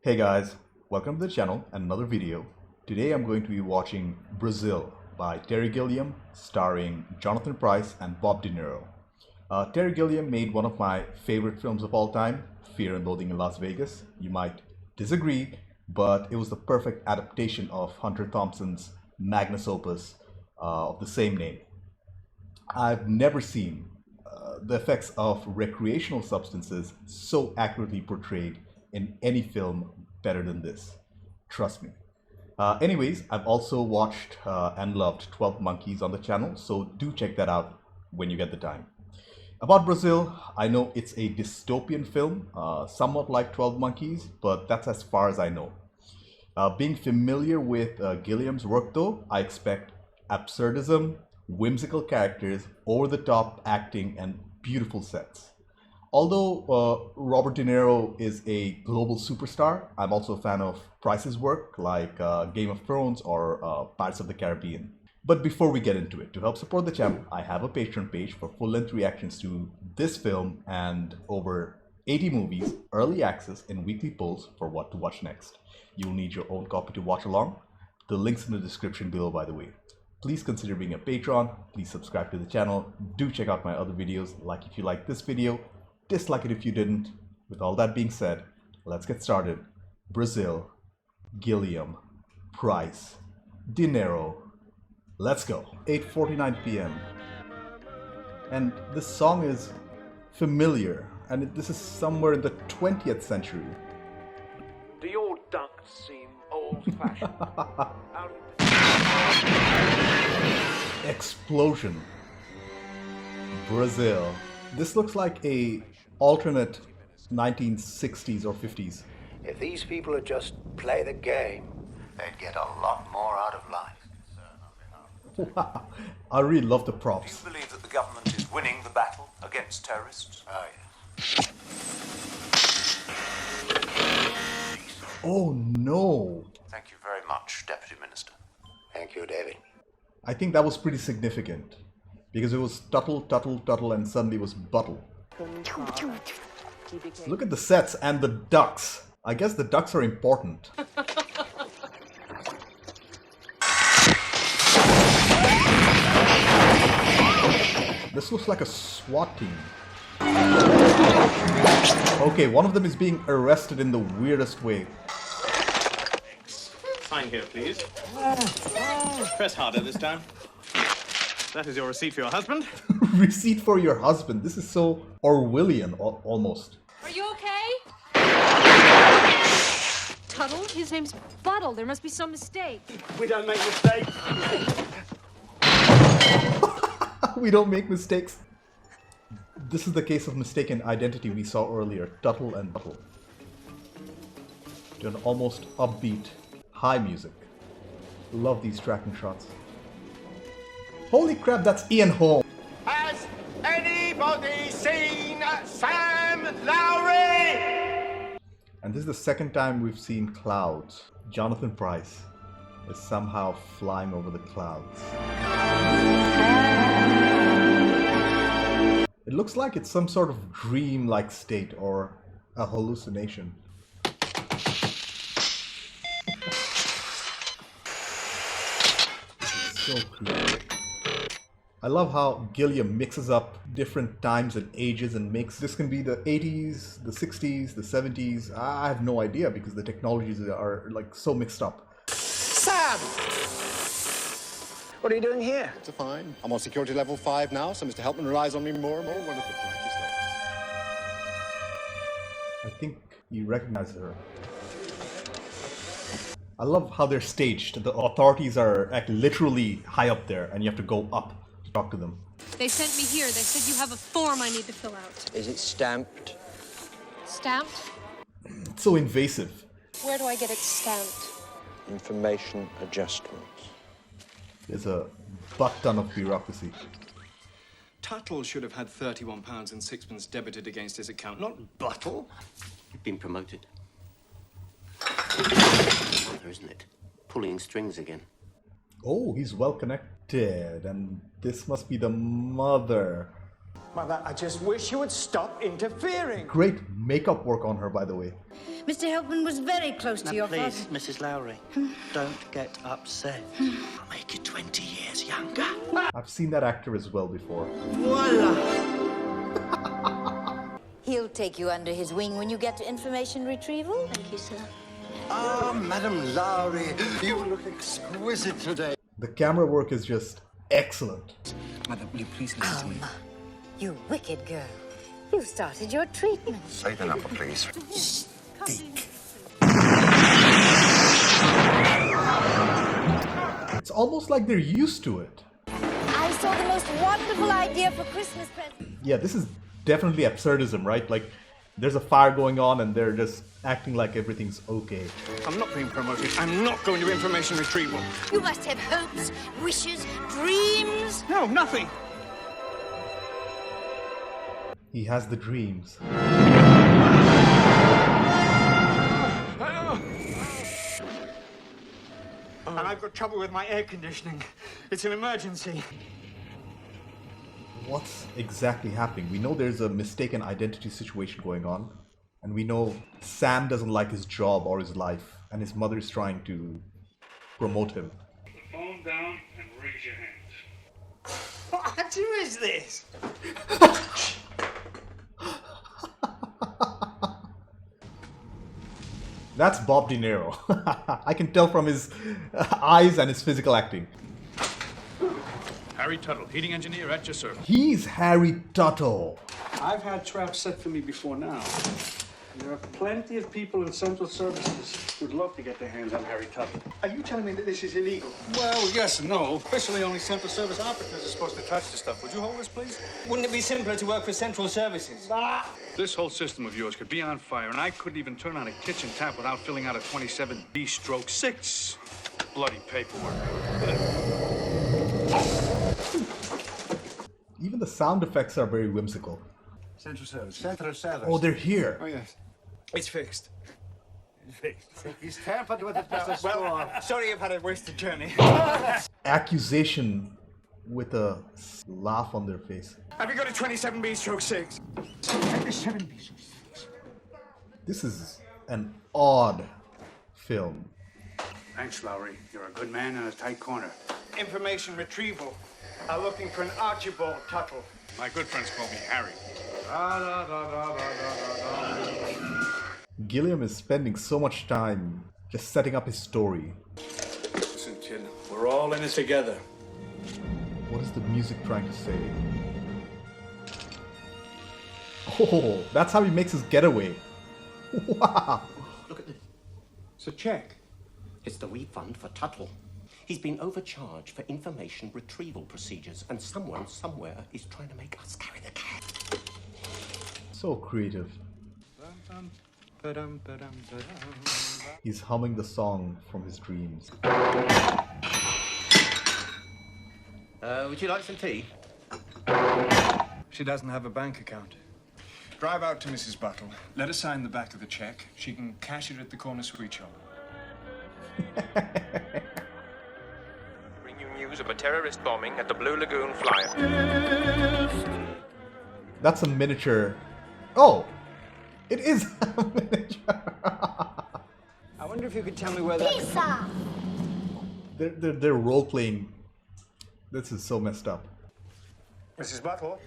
Hey guys, welcome to the channel and another video. Today I'm going to be watching Brazil by Terry Gilliam, starring Jonathan Pryce and Bob De Niro. Terry Gilliam made one of my favorite films of all time, Fear and Loathing in Las Vegas. You might disagree, but it was the perfect adaptation of Hunter Thompson's magnus opus of the same name. I've never seen the effects of recreational substances so accurately portrayed in any film better than this. Trust me. Anyways, I've also watched and loved 12 Monkeys on the channel, so do check that out when you get the time. About Brazil, I know it's a dystopian film, somewhat like 12 Monkeys, but that's as far as I know. Being familiar with Gilliam's work though, I expect absurdism, whimsical characters, over-the-top acting, and beautiful sets. Although Robert De Niro is a global superstar, I'm also a fan of Pryce's work like Game of Thrones or Pirates of the Caribbean. But before we get into it, to help support the channel, I have a Patreon page for full-length reactions to this film and over 80 movies, early access, and weekly polls for what to watch next. You'll need your own copy to watch along. The link's in the description below, by the way. Please consider being a patron, please subscribe to the channel, do check out my other videos, like if you like this video, dislike it if you didn't. With all that being said, let's get started. Brazil, Gilliam, Pryce, De Niro. Let's go. 8:49 p.m. And this song is familiar, and this is somewhere in the 20th century. Do your ducts seem old-fashioned? Explosion. Brazil. This looks like a alternate 1960s or 50s. If these people would just play the game, they'd get a lot more out of life. Wow. I really love the props. Do you believe that the government is winning the battle against terrorists? Oh, yes. Oh no. Thank you very much, Deputy Minister. Thank you, David. I think that was pretty significant. Because it was tuttle, tuttle, tuttle, and suddenly it was buttle. Look at the sets and the ducks. I guess the ducks are important. This looks like a SWAT team. Okay, one of them is being arrested in the weirdest way. Sign here, please. Press harder this time. That is your receipt for your husband. Receipt for your husband. This is so Orwellian, almost. Are you okay? Tuttle? His name's Buttle. There must be some mistake. We don't make mistakes. We don't make mistakes. This is the case of mistaken identity we saw earlier. Tuttle and Buttle. To an almost upbeat, high music. Love these tracking shots. Holy crap, that's Ian Holm. Has anybody seen Sam Lowry? And this is the second time we've seen clouds. Jonathan Pryce is somehow flying over the clouds. It looks like it's some sort of dream-like state or a hallucination. So cool. I love how Gilliam mixes up different times and ages and makes this can be the 80s, the 60s, the 70s. I have no idea because the technologies are like so mixed up. Sam! What are you doing here? It's fine. I'm on security level 5 now, so Mr. Helpman relies on me more and more. One of the brightest of I think you recognize her. I love how they're staged. The authorities are like literally high up there and you have to go up to talk to them. They sent me here. They said you have a form I need to fill out. Is it stamped? Stamped? It's so invasive. Where do I get it stamped? Information adjustments. There's a butt ton of bureaucracy. Tuttle should have had £31 and sixpence debited against his account, not Buttle. You've been promoted. Mother, isn't it? Pulling strings again. Oh, he's well connected, and this must be the mother. Mother, I just wish you would stop interfering. Great makeup work on her, by the way. Mr. Helpman was very close to your father. Please, Mrs. Lowry, don't get upset. I'll make you 20 years younger. I've seen that actor as well before. Voila! He'll take you under his wing when you get to information retrieval. Thank you, sir. Ah, Madam Lowry, you look exquisite today. The camera work is just excellent. Mother, will you please listen to me? You wicked girl. You've started your treatment. Say the number, please. It's almost like they're used to it. I saw the most wonderful idea for Christmas present. Yeah, this is definitely absurdism, right? Like, there's a fire going on and they're just acting like everything's okay. I'm not being promoted. I'm not going to information retrieval. You must have hopes, wishes, dreams. No, nothing. He has the dreams. And I've got trouble with my air conditioning. It's an emergency. What's exactly happening? We know there's a mistaken identity situation going on. And we know Sam doesn't like his job or his life. And his mother is trying to promote him. Put the phone down and raise your hands. What actor is this? That's Bob De Niro. I can tell from his eyes and his physical acting. Harry Tuttle, heating engineer at your service. He's Harry Tuttle. I've had traps set for me before now. And there are plenty of people in central services who'd love to get their hands on Harry Tuttle. Are you telling me that this is illegal? Well, yes and no. Officially, only central service operatives are supposed to touch the stuff. Would you hold this, please? Wouldn't it be simpler to work for central services? This whole system of yours could be on fire, and I couldn't even turn on a kitchen tap without filling out a 27B/6 bloody paperwork. Even the sound effects are very whimsical. Central service. Central service. Oh, they're here. Oh, yes. It's fixed. It's fixed. He's tampered with it, Mr. Swan. Sorry you've had a wasted journey. Accusation with a laugh on their face. Have you got a 27B/6? 27B/6. This is an odd film. Thanks, Lowry. You're a good man in a tight corner. Information retrieval. I'm looking for an Archibald Tuttle. My good friends call me Harry. Gilliam is spending so much time just setting up his story. Listen, kid, we're all in this together. What is the music trying to say? Oh, that's how he makes his getaway. Wow. Look at this. It's a check. It's the refund for Tuttle. He's been overcharged for information retrieval procedures, and someone somewhere is trying to make us carry the cash. So creative. He's humming the song from his dreams. Would you like some tea? She doesn't have a bank account. Drive out to Mrs. Buttle. Let her sign the back of the check. She can cash it at the corner sweet shop. Bring you news of a terrorist bombing at the Blue Lagoon Flyer. That's a miniature. Oh! It is a miniature! I wonder if you could tell me where that... Pizza! They're role-playing. This is so messed up. Mrs. Buttle,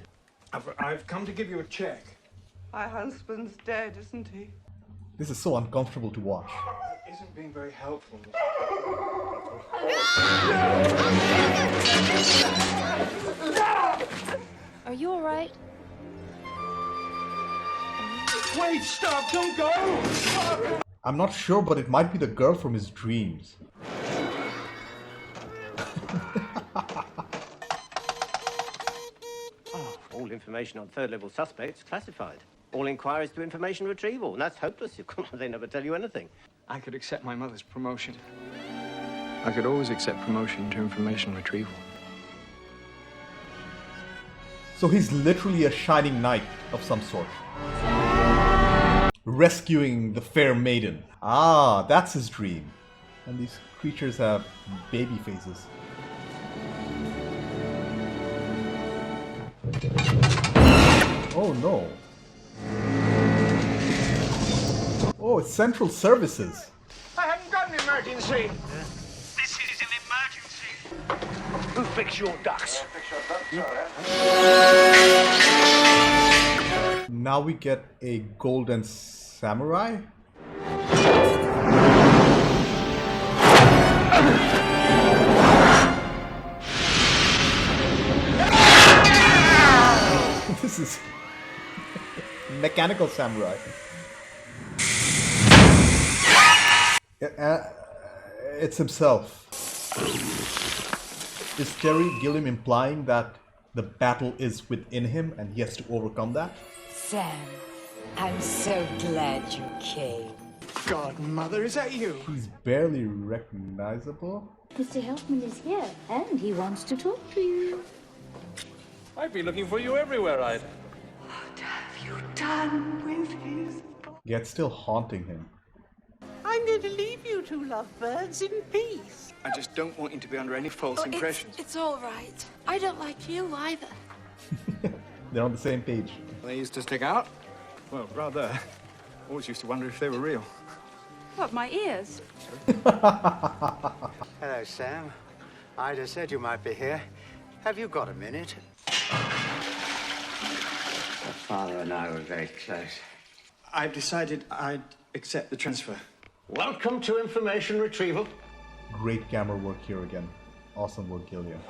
I've come to give you a check. My husband's dead, isn't he? This is so uncomfortable to watch. Isn't being very helpful. Are you all right? Wait, stop, don't go! I'm not sure, but it might be the girl from his dreams. All information on third-level suspects classified. All inquiries to information retrieval. And that's hopeless. They never tell you anything. I could accept my mother's promotion. I could always accept promotion to information retrieval. So he's literally a shining knight of some sort. Rescuing the fair maiden. Ah, that's his dream. And these creatures have baby faces. Oh no. Oh, it's Central Services. I haven't got an emergency. This is an emergency. Who fixed your ducks? Now we get a golden samurai. This is mechanical samurai. It's himself. Is Terry Gilliam implying that the battle is within him and he has to overcome that? Sam, I'm so glad you came. Godmother, is that you? He's barely recognizable. Mr. Helpman is here, and he wants to talk to you. I've been looking for you everywhere, Ida. What have you done with his... Yet still haunting him. I'm going to leave you two lovebirds in peace. I just don't want you to be under any false impressions. It's all right. I don't like you either. They're on the same page. They used to stick out? Well, rather. Always used to wonder if they were real. What, my ears? Hello, Sam. Ida said you might be here. Have you got a minute? Father and I were very close. I've decided I'd accept the transfer. Welcome to information retrieval. Great camera work here again. Awesome work, Gilliam.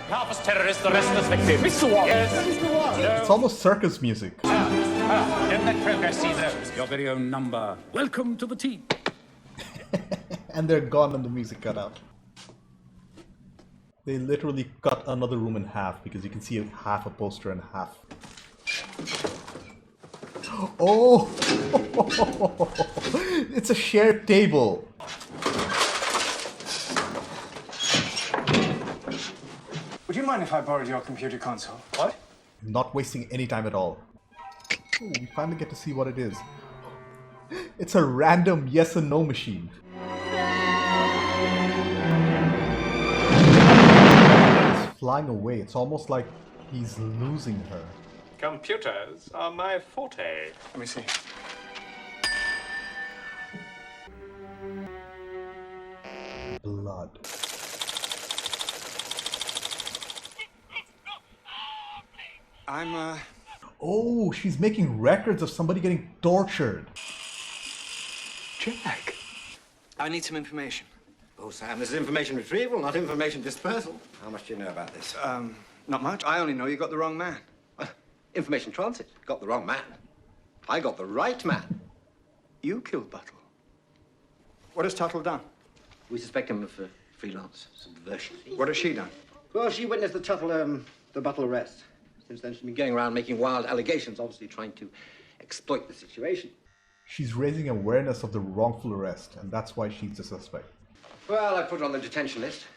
Half as terrorist, the rest as victim. Mr. Warrants. Yes. Mr. Warrants. It's almost circus music. Don't let progress see those. Your very own number. Welcome to the team. And they're gone and the music cut out. They literally cut another room in half because you can see half a poster and half. Oh! It's a shared table. Would you mind if I borrowed your computer console? What? Not wasting any time at all. Ooh, we finally get to see what it is. It's a random yes and no machine. It's flying away. It's almost like he's losing her. Computers are my forte. Let me see. Blood. Oh, she's making records of somebody getting tortured. Jack. I need some information. Oh, Sam, this is information retrieval, not information dispersal. How much do you know about this? Not much. I only know you got the wrong man. Information transit. Got the wrong man. I got the right man. You killed Buttle. What has Tuttle done? We suspect him of freelance subversion. What has she done? Well, she witnessed the Buttle arrest. Since then, she's been going around making wild allegations, obviously trying to exploit the situation. She's raising awareness of the wrongful arrest, and that's why she's the suspect. Well, I put her on the detention list.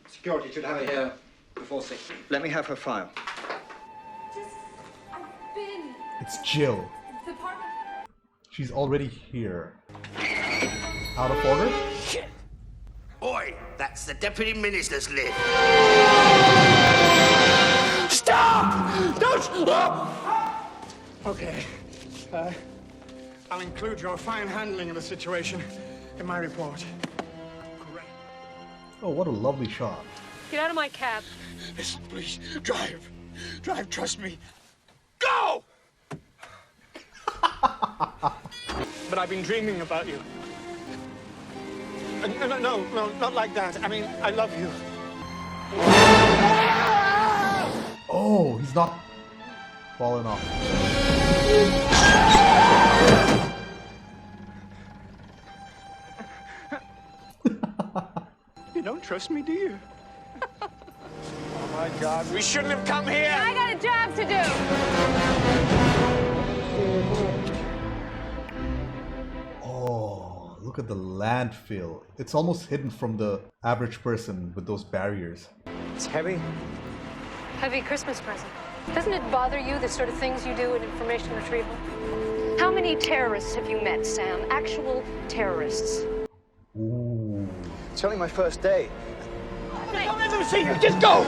Security should have her here before 6. Let me have her file. I've been... It's Jill. The apartment... She's already here. Out of order? Oi, that's the Deputy Minister's lift. Stop! Don't stop! Okay. I'll include your fine handling of the situation in my report. Great. Oh, what a lovely shot. Get out of my cab. Listen, please. Drive. Drive, trust me. Go! But I've been dreaming about you. No, not like that. I mean, I love you. Oh, he's not falling off. You don't trust me, do you? Oh, my God. We shouldn't have come here. I got a job to do. Oh, look at the landfill. It's almost hidden from the average person with those barriers. It's heavy. Heavy Christmas present. Doesn't it bother you, the sort of things you do in information retrieval? How many terrorists have you met, Sam? Actual terrorists. Ooh. It's only my first day. I'll never see you. Just go!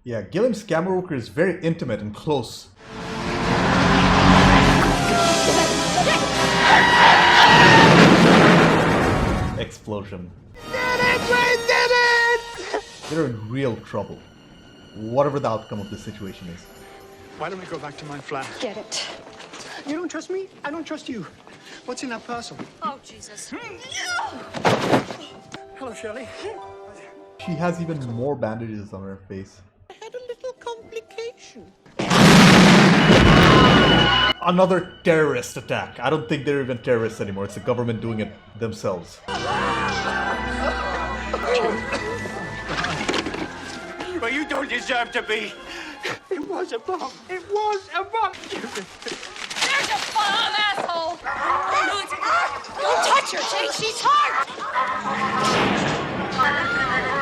Yeah, Gilliam's camera work is very intimate and close. Explosion. They're in real trouble. Whatever the outcome of this situation is. Why don't we go back to my flat? Get it. You don't trust me? I don't trust you. What's in that parcel? Oh, Jesus. Hello, Shirley. She has even more bandages on her face. I had a little complication. Another terrorist attack. I don't think they're even terrorists anymore. It's the government doing it themselves. Well, you don't deserve to be. It was a bomb. It was a bomb. There's a bomb, asshole! Don't touch her, Jane. She's hurt!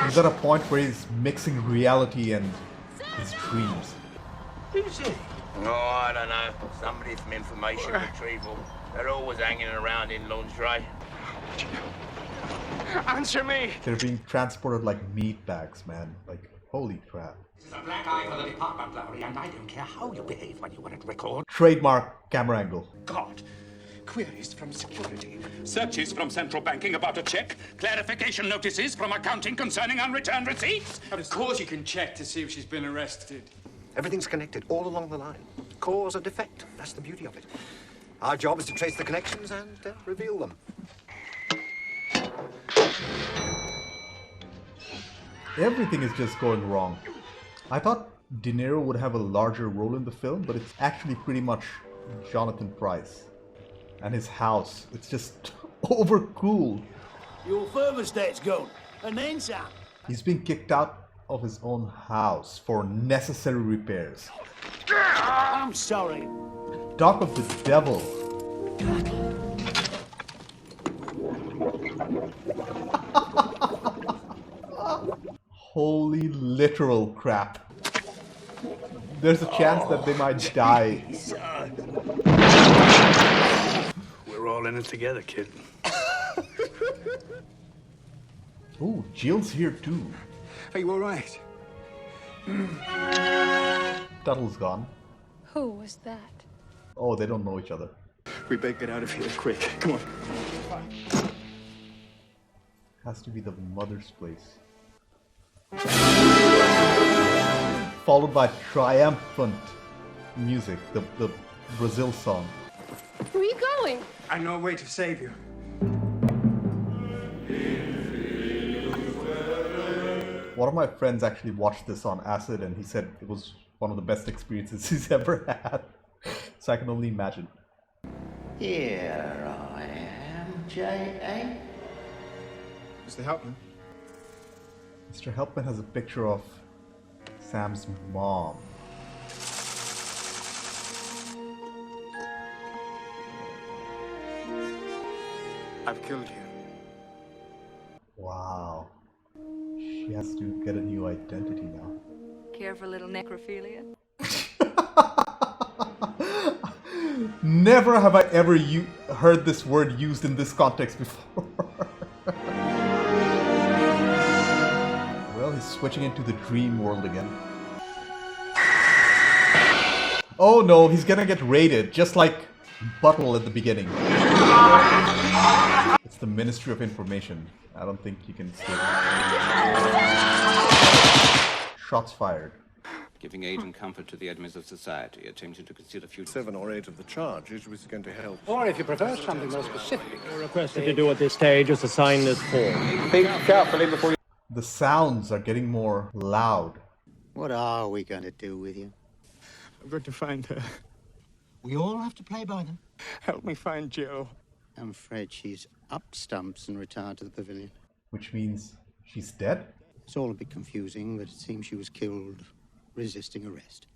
He's at a point where he's mixing reality and his dreams. Who's he? Oh, I don't know. Somebody from information retrieval. They're always hanging around in lingerie. Answer me! They're being transported like meat bags, man. Like, holy crap. This is a black eye for the department, Lowry, and I don't care how you behave when you want it recorded. Trademark camera angle. God. Queries from security. Searches from central banking about a check. Clarification notices from accounting concerning unreturned receipts. Of course you can check to see if she's been arrested. Everything's connected all along the line. Cause and effect. That's the beauty of it. Our job is to trace the connections and reveal them. Everything is just going wrong. I thought De Niro would have a larger role in the film, but it's actually pretty much Jonathan Pryce. And his house, it's just overcooled. Your thermostat's gone. And then some. He's being kicked out of his own house for necessary repairs. I'm sorry. Talk of the devil. Holy literal crap. There's a chance that they might die. We're all in it together, kid. Oh, Jill's here too. Are you all right? Tuttle's gone. Who was that? Oh, they don't know each other. We better get out of here quick. Come on. Has to be the mother's place. Followed by triumphant music, the Brazil song. Where are you going? I know a way to save you. One of my friends actually watched this on acid and he said it was one of the best experiences he's ever had. So I can only imagine. Here I am, J.A. Mr. Helpman. Mr. Helpman has a picture of Sam's mom. I've killed you. Wow. She has to get a new identity now. Care for a little necrophilia? Never have I ever heard this word used in this context before. Well, he's switching into the dream world again. Oh no, he's gonna get raided, just like Buttle at the beginning. It's the Ministry of Information. I don't think you can escape. Shots fired. Giving aid and comfort to the enemies of society, attempting to conceal a future. 7 or 8 of the charges was going to help. Or if you prefer something more specific, you're requested to do at this stage is to sign this form. Think carefully before you... The sounds are getting more loud. What are we going to do with you? I'm going to find her. We all have to play by them. Help me find Jill. I'm afraid she's up stumps and retired to the pavilion. Which means she's dead? It's all a bit confusing, but it seems she was killed resisting arrest.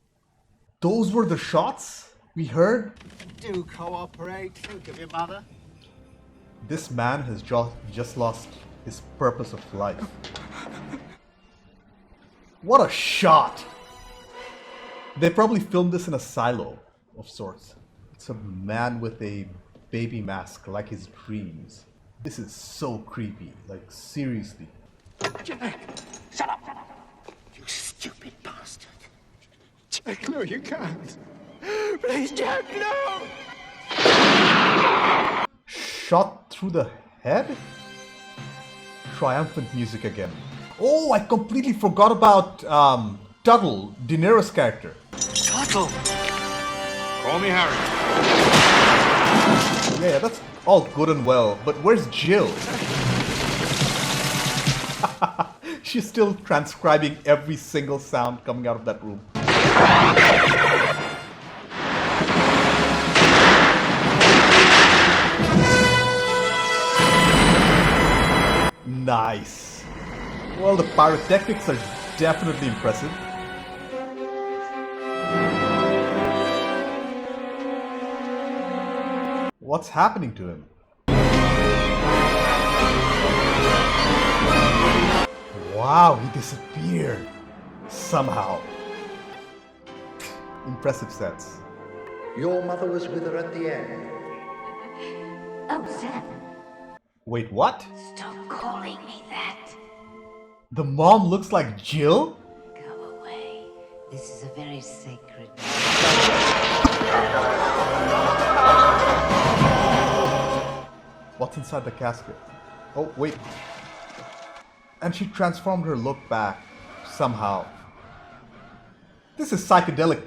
Those were the shots we heard? Do cooperate. Think of your mother. This man has just lost his purpose of life. What a shot! They probably filmed this in a silo of sorts. It's a man with a baby mask like his dreams. This is so creepy, like seriously. Shut up! You stupid bastard. No, you can't. Please, Jack, no! Shot through the head? Triumphant music again. Oh, I completely forgot about Tuttle, De Niro's character. Tuttle! Call me Harry. Yeah, that's all good and well, but where's Jill? She's still transcribing every single sound coming out of that room. Nice. Well, the pyrotechnics are definitely impressive. What's happening to him? Wow, he disappeared. Somehow. Impressive sets. Your mother was with her at the end. Oh, Sam, Wait, what? stop calling me that. The mom looks like Jill? Go away. This is a very sacred. What's inside the casket? Oh, wait. And she transformed her look back, somehow. This is psychedelic.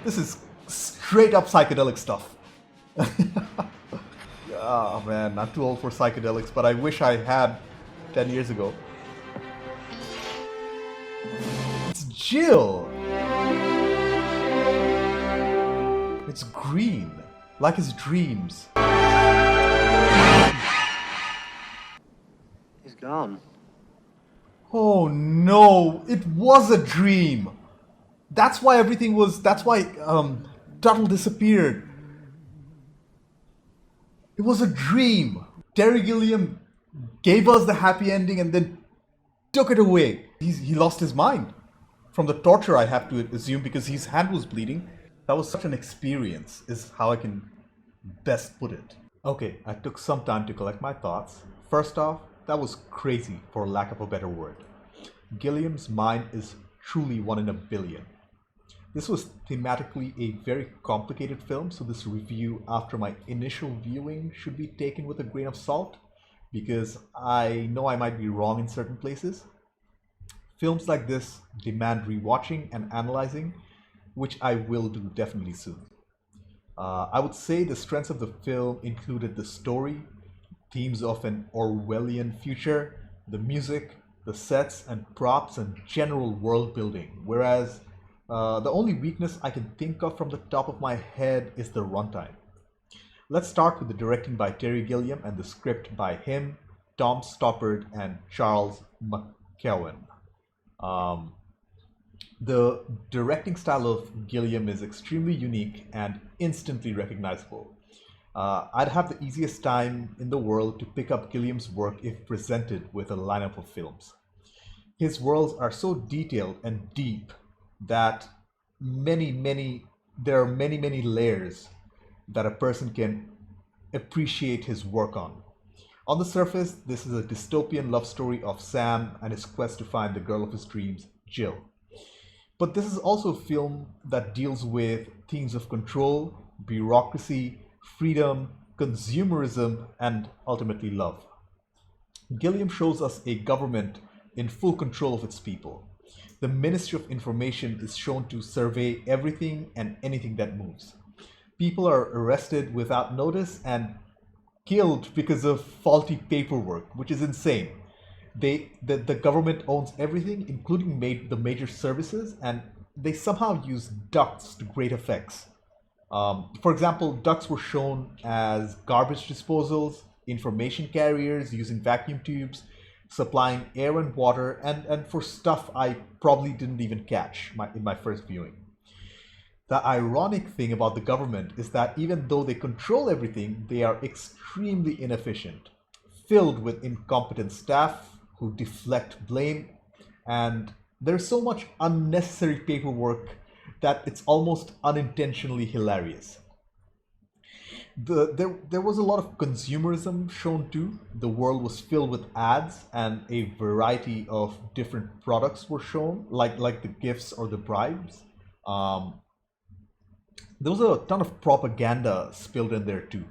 This is straight up psychedelic stuff. Oh man, I'm too old for psychedelics, but I wish I had 10 years ago. It's Jill! It's green, like his dreams. He's gone. Oh no, it was a dream. That's why Tuttle disappeared. It was a dream. Terry Gilliam gave us the happy ending and then took it away. He lost his mind from the torture, I have to assume, because his hand was bleeding. That was such an experience, is how I can best put it. Okay, I took some time to collect my thoughts. First off, that was crazy, for lack of a better word. Gilliam's mind is truly 1 in a billion. This was thematically a very complicated film, so this review after my initial viewing should be taken with a grain of salt, because I know I might be wrong in certain places. Films like this demand rewatching and analyzing, which I will do definitely soon. I would say the strengths of the film included the story, themes of an Orwellian future, the music, the sets and props and general world building, whereas the only weakness I can think of from the top of my head is the runtime. Let's start with the directing by Terry Gilliam and the script by him, Tom Stoppard and Charles McKeown. The directing style of Gilliam is extremely unique and instantly recognizable. I'd have the easiest time in the world to pick up Gilliam's work if presented with a lineup of films. His worlds are so detailed and deep that there are many layers that a person can appreciate his work on. On the surface, this is a dystopian love story of Sam and his quest to find the girl of his dreams, Jill. But this is also a film that deals with themes of control, bureaucracy, freedom, consumerism, and ultimately love. Gilliam shows us a government in full control of its people. The Ministry of Information is shown to survey everything and anything that moves. People are arrested without notice and killed because of faulty paperwork, which is insane. The government owns everything, including the major services, and they somehow use ducts to great effects. For example, ducts were shown as garbage disposals, information carriers using vacuum tubes, supplying air and water, and for stuff I probably didn't even catch in my first viewing. The ironic thing about the government is that even though they control everything, they are extremely inefficient, filled with incompetent staff who deflect blame, and there's so much unnecessary paperwork that it's almost unintentionally hilarious. There was a lot of consumerism shown too. The world was filled with ads and a variety of different products were shown, like the gifts or the bribes. There was a ton of propaganda spilled in there too.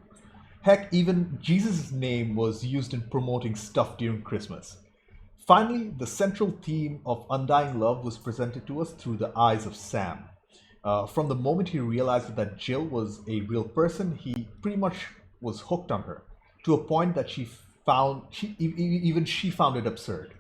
Heck, even Jesus' name was used in promoting stuff during Christmas. Finally, the central theme of undying love was presented to us through the eyes of Sam. From the moment he realized that Jill was a real person, he pretty much was hooked on her, to a point that she found it absurd.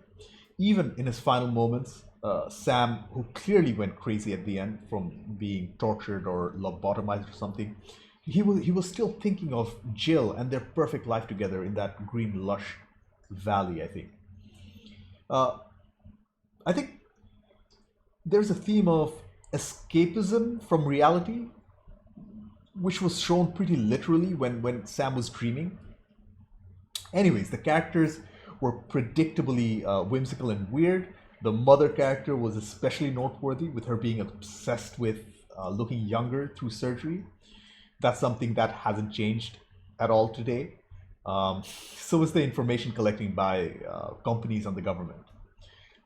Even in his final moments, Sam, who clearly went crazy at the end from being tortured or lobotomized or something, he was still thinking of Jill and their perfect life together in that green lush valley, I think. I think there's a theme of escapism from reality, which was shown pretty literally when Sam was dreaming. Anyways, the characters were predictably whimsical and weird. The mother character was especially noteworthy, with her being obsessed with looking younger through surgery. That's something that hasn't changed at all today. So is the information collecting by companies and the government.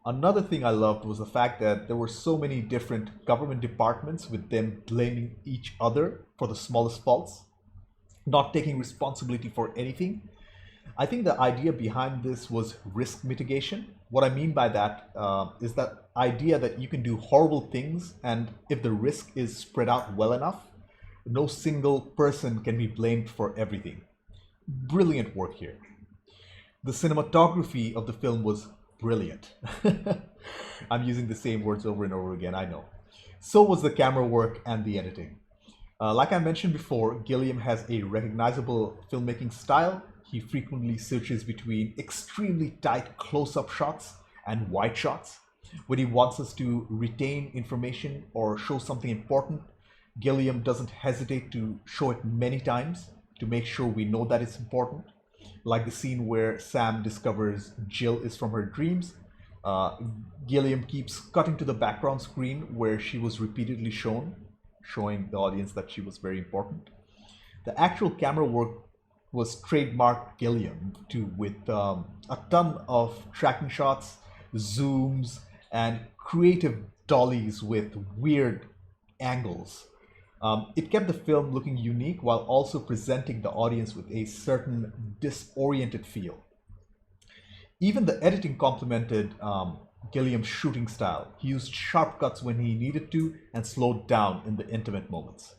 Another thing I loved was the fact that there were so many different government departments, with them blaming each other for the smallest faults, not taking responsibility for anything. I think the idea behind this was risk mitigation. What I mean by that is that idea that you can do horrible things, and if the risk is spread out well enough, no single person can be blamed for everything. Brilliant work here. The cinematography of the film was brilliant. I'm using the same words over and over again, I know. So was the camera work and the editing. Like I mentioned before, Gilliam has a recognizable filmmaking style. He frequently switches between extremely tight close-up shots and wide shots. When he wants us to retain information or show something important, Gilliam doesn't hesitate to show it many times to make sure we know that it's important. Like the scene where Sam discovers Jill is from her dreams. Gilliam keeps cutting to the background screen where she was repeatedly shown, showing the audience that she was very important. The actual camera work was trademarked Gilliam too, with a ton of tracking shots, zooms, and creative dollies with weird angles. It kept the film looking unique while also presenting the audience with a certain disoriented feel. Even the editing complemented Gilliam's shooting style. He used sharp cuts when he needed to and slowed down in the intimate moments.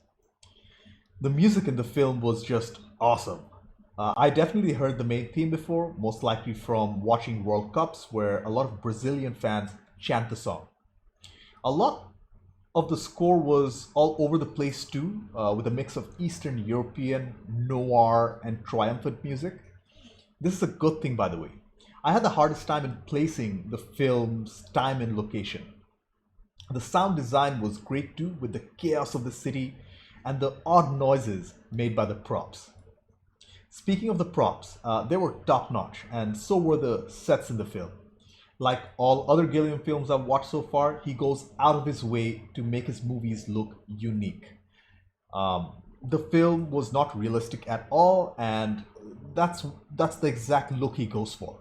The music in the film was just awesome. I definitely heard the main theme before, most likely from watching World Cups, where a lot of Brazilian fans chant the song. A lot of the score was all over the place too, with a mix of Eastern European, noir, and triumphant music. This is a good thing, by the way. I had the hardest time in placing the film's time and location. The sound design was great too, with the chaos of the city and the odd noises made by the props. Speaking of the props, they were top-notch, and so were the sets in the film. Like all other Gilliam films I've watched so far, he goes out of his way to make his movies look unique. The film was not realistic at all, and that's the exact look he goes for.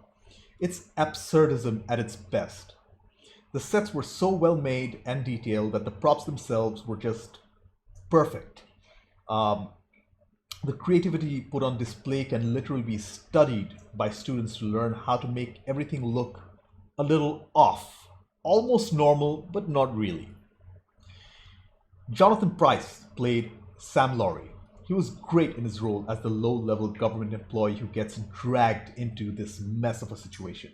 It's absurdism at its best. The sets were so well made and detailed that the props themselves were just perfect. The creativity put on display can literally be studied by students to learn how to make everything look a little off, almost normal, but not really. Jonathan Pryce played Sam Laurie. He was great in his role as the low-level government employee who gets dragged into this mess of a situation.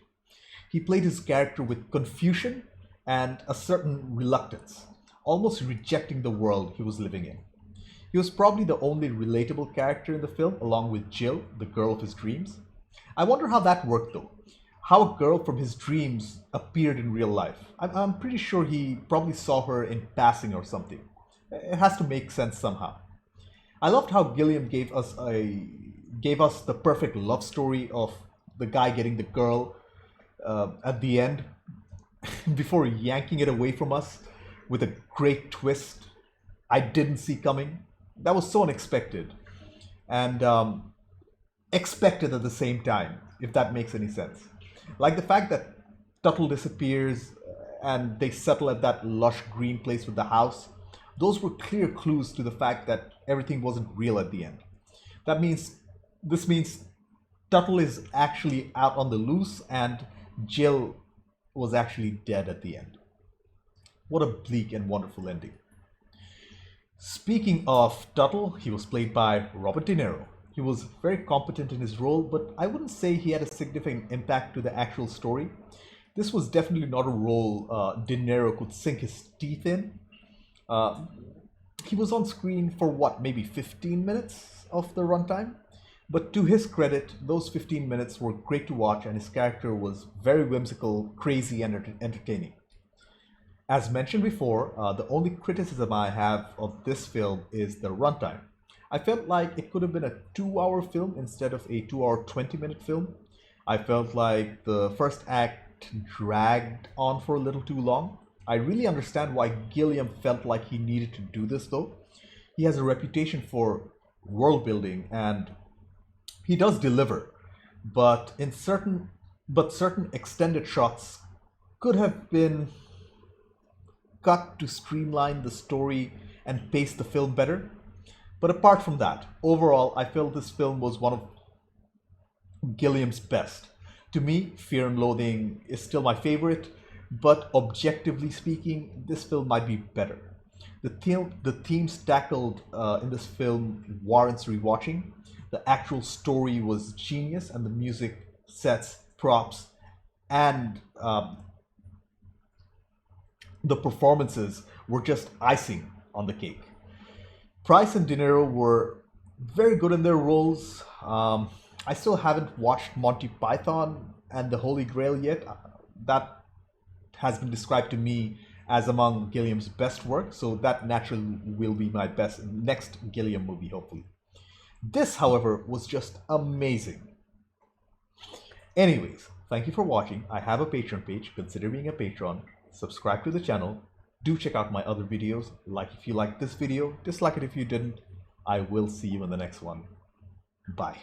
He played his character with confusion and a certain reluctance, almost rejecting the world he was living in. He was probably the only relatable character in the film, along with Jill, the girl of his dreams. I wonder how that worked though. How a girl from his dreams appeared in real life. I'm pretty sure he probably saw her in passing or something. It has to make sense somehow. I loved how Gilliam gave us the perfect love story of the guy getting the girl at the end before yanking it away from us with a great twist I didn't see coming. That was so unexpected and expected at the same time, if that makes any sense. Like the fact that Tuttle disappears and they settle at that lush green place with the house. those were clear clues to the fact that everything wasn't real at the end. This means Tuttle is actually out on the loose and Jill was actually dead at the end. What a bleak and wonderful ending. Speaking of Tuttle, he was played by Robert De Niro. He was very competent in his role, but I wouldn't say he had a significant impact to the actual story. This was definitely not a role De Niro could sink his teeth in. He was on screen for what, maybe 15 minutes of the runtime? But to his credit, those 15 minutes were great to watch and his character was very whimsical, crazy, and entertaining. As mentioned before, the only criticism I have of this film is the runtime. I felt like it could have been a 2-hour film instead of a 2-hour 20-minute film. I felt like the first act dragged on for a little too long. I really understand why Gilliam felt like he needed to do this though. He has a reputation for world building and he does deliver, but certain extended shots could have been cut to streamline the story and pace the film better. But apart from that, overall, I felt this film was one of Gilliam's best. To me, Fear and Loathing is still my favorite, but objectively speaking, this film might be better. The themes tackled in this film warrants rewatching. The actual story was genius, and the music, sets, props, and the performances were just icing on the cake. Pryce and DeNiro were very good in their roles. I still haven't watched Monty Python and the Holy Grail yet. That has been described to me as among Gilliam's best work, so that naturally will be my next Gilliam movie, hopefully. This, however, was just amazing. Anyways, thank you for watching. I have a Patreon page. Consider being a patron. Subscribe to the channel. Do check out my other videos. Like if you liked this video, dislike it if you didn't. I will see you in the next one. Bye.